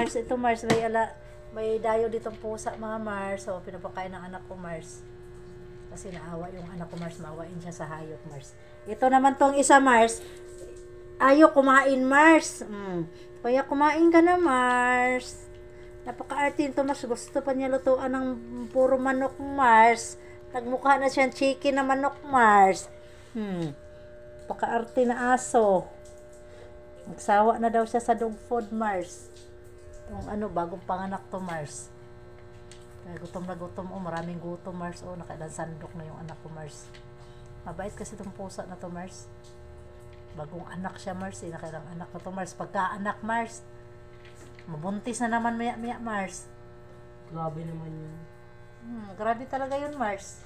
Mars, ito Mars, may dayo ditong pusa mga Mars. So, pinapakain ng anak ko Mars. Kasi naawa yung anak ko Mars, maawain siya sa hayop Mars. Ito naman tong isa Mars, ayaw kumain Mars. Kaya kumain ka na Mars. Napaka-arte nito Mars, gusto pa niya lutuan ng puro manok Mars. Nagmukha na siyang chicken na manok Mars. Napaka-arte na aso. Magsawa na daw siya sa dog food Mars. Yung bagong panganak to Mars. Kaya gutom na gutom. Maraming gutom Mars. Nakailang sandok na yung anak ko Mars. Mabait kasi itong pusa na to Mars. Bagong anak siya Mars. Nakailang anak na to Mars. Pagka-anak Mars, mabuntis na naman maya Mars. Grabe naman yun. Grabe talaga yun Mars.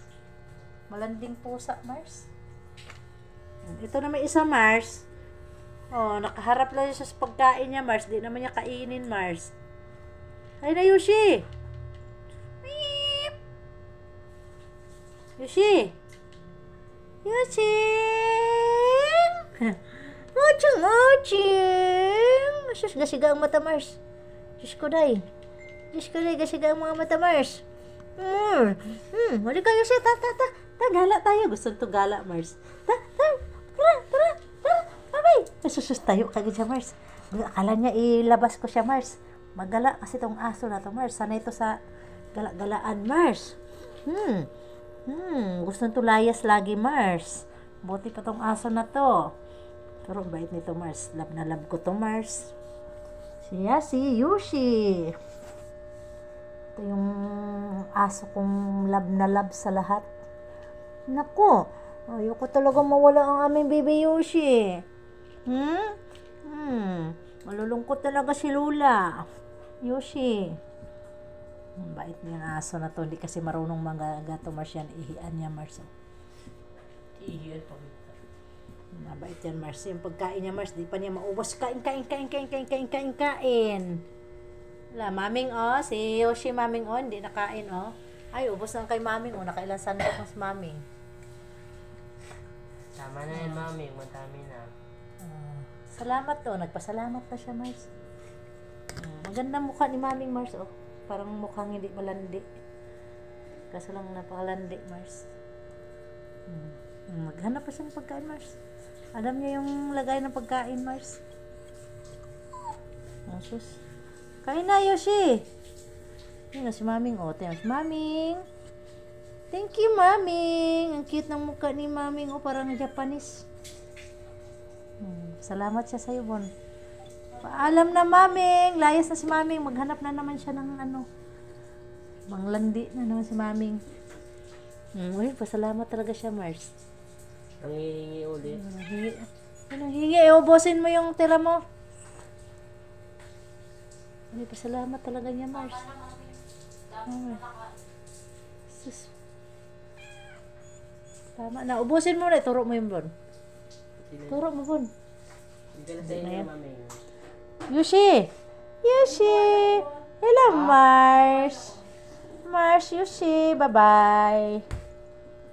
Malanding pusa Mars. Ito na may isa Mars. Nakaharap lang siya sa pagkain niya, Mars. Di naman niya kainin, Mars. Ay na, Yoshi! Meep! Yoshi! Yoshi! Moching! Sus, gasiga ang mata, Mars. Diyos ko, day. Gasiga ang mga mata, Mars. Wali ka, Yoshi. Gala tayo. Gusto to gala, Mars. Tara. Susus tayo kagad siya Mars. Akala niya ilabas ko siya Mars. Magala kasi tong aso na to Mars. Sanay to sa gala-galaan Mars. Gusto to layas lagi Mars. Buti pa tong aso na to. Pero bait nito Mars. Love na love ko to Mars. Siya si Yoshi. Ito yung aso kong love na love sa lahat. Nako, ayoko talaga mawala ang aming baby Yoshi. Malulungkot talaga si Lula. Yoshi. Bait niya ng aso na to. Hindi kasi marunong magato Mars yan. Ihian niya Mars. Ihian pa. Mabait yan Mars. Yung pagkain niya Mars, di pa niya maubos. Kain. Wala, maming si Yoshi maming hindi nakain Ay, ubos na kay maming nakailan sandok mas maming. Tama na yan maming, matami na. Salamat nagpasalamat na siya Mars. Maganda mukha ni maming Mars parang mukhang hindi malandi. Kaso lang napakalandi Mars. Maghanap pa siya ng pagkain Mars. Alam niya yung lagay ng pagkain Mars. Sus. Kain na Yoshi. Yun na si maming Tingnan si maming. Thank you maming. Ang cute ng mukha ni maming parang Japanese. Salamat siya sa'yo, Bon. Paalam na, maming. Layas na si maming. Maghanap na naman siya ng manglandi na naman si maming. Pasalamat talaga siya, Mars. Ang hihingi ulit. Anong hingi? Ubusin mo yung tira mo. Pasalamat talaga niya, Mars. Sus. Tama na. Ubusin mo na. Turo mo yung Bon. Turo mo, Bon. Hindi ka na sa inyo, maming. Yoshi! Hello, Mars! Yoshi! Bye-bye!